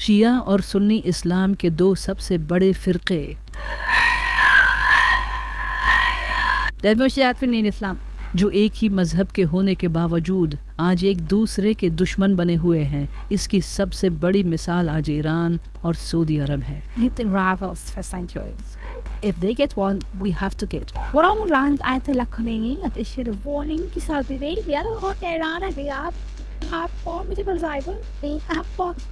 شیعہ اور سنی اسلام کے دو سب سے بڑے فرقے اسلام جو ایک ہی مذہب کے ہونے کے باوجود آج ایک دوسرے کے دشمن بنے ہوئے ہیں، اس کی سب سے بڑی مثال آج ایران اور سعودی عرب ہے۔ rivals for centuries. If they get one, we have to get. Walang land ay talakning at issue warning ki sabi rin yan ho Iran ay آپ formidable rival. They have both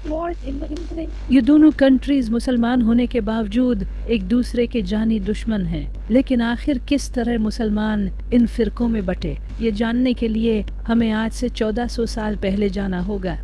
wars in the یہ دونوں countries مسلمان ہونے کے باوجود ایک دوسرے کے جانی دشمن ہیں، لیکن آخر کس طرح مسلمان ان فرقوں میں بٹے، یہ جاننے کے لیے ہمیں آج سے 1400 سال پہلے جانا ہوگا۔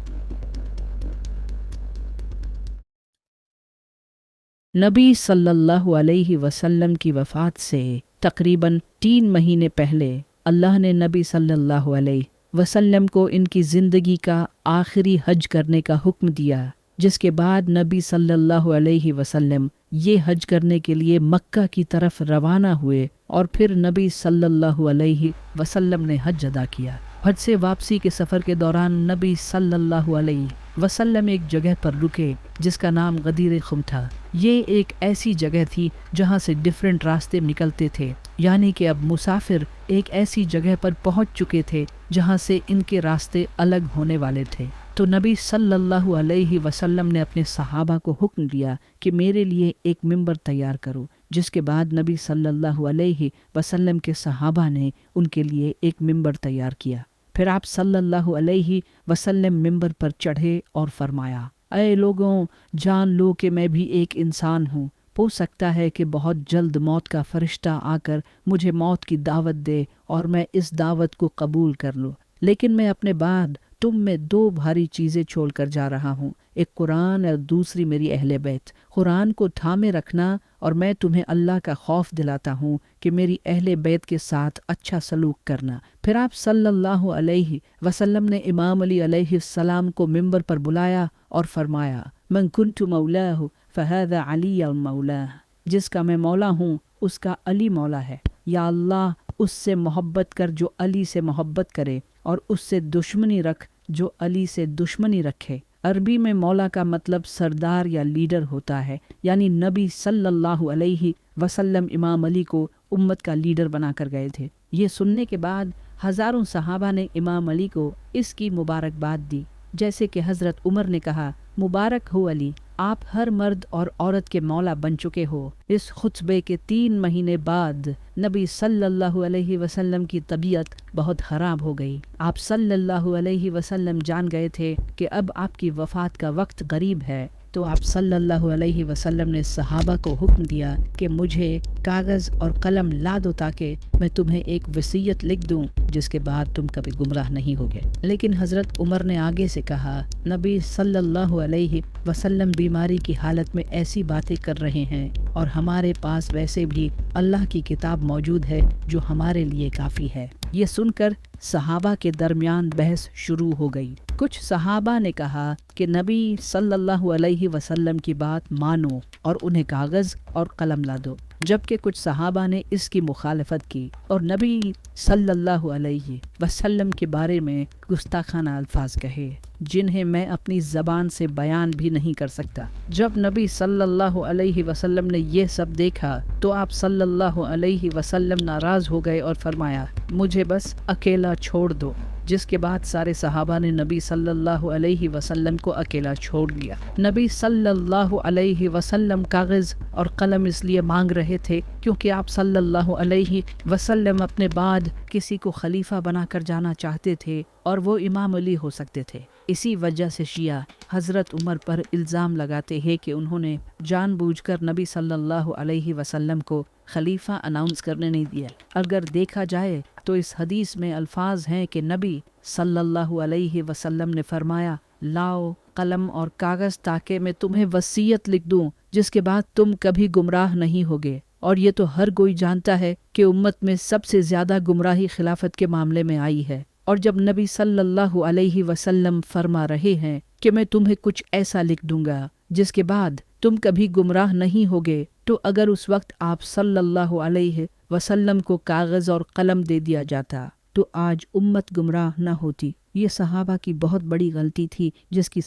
نبی صلی اللہ علیہ وسلم کی وفات سے تقریباً 3 مہینے پہلے اللہ نے نبی صلی اللہ علیہ وسلم کو ان کی زندگی کا آخری حج کرنے کا حکم دیا، جس کے بعد نبی صلی اللہ علیہ وسلم یہ حج کرنے کے لیے مکہ کی طرف روانہ ہوئے، اور پھر نبی صلی اللہ علیہ وسلم نے حج ادا کیا۔ حج سے واپسی کے سفر کے دوران نبی صلی اللہ علیہ وسلم ایک جگہ پر رکے جس کا نام غدیر خم تھا۔ یہ ایک ایسی جگہ تھی جہاں سے ڈیفرنٹ راستے نکلتے تھے، یعنی کہ اب مسافر ایک ایسی جگہ پر پہنچ چکے تھے جہاں سے ان کے راستے الگ ہونے والے تھے۔ تو نبی صلی اللہ علیہ وسلم نے اپنے صحابہ کو حکم دیا کہ میرے لیے ایک ممبر تیار کرو، جس کے بعد نبی صلی اللہ علیہ وسلم کے صحابہ نے ان کے لیے ایک ممبر تیار کیا۔ پھر آپ صلی اللہ علیہ وسلم ممبر پر چڑھے اور فرمایا، اے لوگوں، جان لو کہ میں بھی ایک انسان ہوں، ہو سکتا ہے کہ بہت جلد موت کا فرشتہ آ کر مجھے موت کی دعوت دے اور میں اس دعوت کو قبول کر لوں، لیکن میں اپنے بعد تم میں 2 بھاری چیزیں چھوڑ کر جا رہا ہوں، ایک قرآن اور دوسری میری اہل بیت۔ قرآن کو تھامے رکھنا، اور میں تمہیں اللہ کا خوف دلاتا ہوں کہ میری اہل بیت کے ساتھ اچھا سلوک کرنا۔ پھر آپ صلی اللہ علیہ وسلم نے امام علی علیہ السلام کو ممبر پر بلایا اور فرمایا، من کنت مولاہ فہذا علی مولاہ، جس کا میں مولا ہوں اس کا علی مولا ہے۔ یا اللہ، اس سے محبت کر جو علی سے محبت کرے، اور اس سے دشمنی رکھ جو علی سے دشمنی رکھے۔ عربی میں مولا کا مطلب سردار یا لیڈر ہوتا ہے، یعنی نبی صلی اللہ علیہ وسلم امام علی کو امت کا لیڈر بنا کر گئے تھے۔ یہ سننے کے بعد ہزاروں صحابہ نے امام علی کو اس کی مبارکباد دی، جیسے کہ حضرت عمر نے کہا، مبارک ہو علی، آپ ہر مرد اور عورت کے مولا بن چکے ہو۔ اس خطبے کے 3 مہینے بعد نبی صلی اللہ علیہ وسلم کی طبیعت بہت خراب ہو گئی۔ آپ صلی اللہ علیہ وسلم جان گئے تھے کہ اب آپ کی وفات کا وقت قریب ہے، تو آپ صلی اللہ علیہ وسلم نے صحابہ کو حکم دیا کہ مجھے کاغذ اور قلم لا دو تاکہ میں تمہیں ایک وصیت لکھ دوں جس کے بعد تم کبھی گمراہ نہیں ہوگے۔ لیکن حضرت عمر نے آگے سے کہا، نبی صلی اللہ علیہ وسلم بیماری کی حالت میں ایسی باتیں کر رہے ہیں، اور ہمارے پاس ویسے بھی اللہ کی کتاب موجود ہے جو ہمارے لیے کافی ہے۔ یہ سن کر صحابہ کے درمیان بحث شروع ہو گئی۔ کچھ صحابہ نے کہا کہ نبی صلی اللہ علیہ وسلم کی بات مانو اور انہیں کاغذ اور قلم لا دو، جبکہ کچھ صحابہ نے اس کی مخالفت کی اور نبی صلی اللہ علیہ وسلم کے بارے میں گستاخانہ الفاظ کہے جنہیں میں اپنی زبان سے بیان بھی نہیں کر سکتا۔ جب نبی صلی اللہ علیہ وسلم نے یہ سب دیکھا تو آپ صلی اللہ علیہ وسلم ناراض ہو گئے اور فرمایا، مجھے بس اکیلا چھوڑ دو، جس کے بعد سارے صحابہ نے نبی صلی اللہ علیہ وسلم کو اکیلا چھوڑ دیا۔ نبی صلی اللہ علیہ وسلم کاغذ اور قلم اس لیے مانگ رہے تھے کیونکہ آپ صلی اللہ علیہ وسلم اپنے بعد کسی کو خلیفہ بنا کر جانا چاہتے تھے، اور وہ امام علی ہو سکتے تھے۔ اسی وجہ سے شیعہ حضرت عمر پر الزام لگاتے ہیں کہ انہوں نے جان بوجھ کر نبی صلی اللہ علیہ وسلم کو خلیفہ اناؤنس کرنے نہیں دیا۔ اگر دیکھا جائے تو اس حدیث میں الفاظ ہیں کہ نبی صلی اللہ علیہ وسلم نے فرمایا، لاؤ قلم اور کاغذ تاکہ میں تمہیں وصیت لکھ دوں جس کے بعد تم کبھی گمراہ نہیں ہوگے۔ اور یہ تو ہر کوئی جانتا ہے کہ امت میں سب سے زیادہ گمراہی خلافت کے معاملے میں آئی ہے، اور جب نبی صلی اللہ علیہ وسلم فرما رہے ہیں کہ میں تمہیں کچھ ایسا لکھ دوں گا جس کے بعد تم کبھی گمراہ نہیں ہوگے، تو اگر اس وقت آپ صلی اللہ علیہ وسلم کو کاغذ اور قلم دے دیا جاتا تو آج امت گمراہ نہ ہوتی۔ یہ صحابہ کی بہت بڑی غلطی تھی جس کی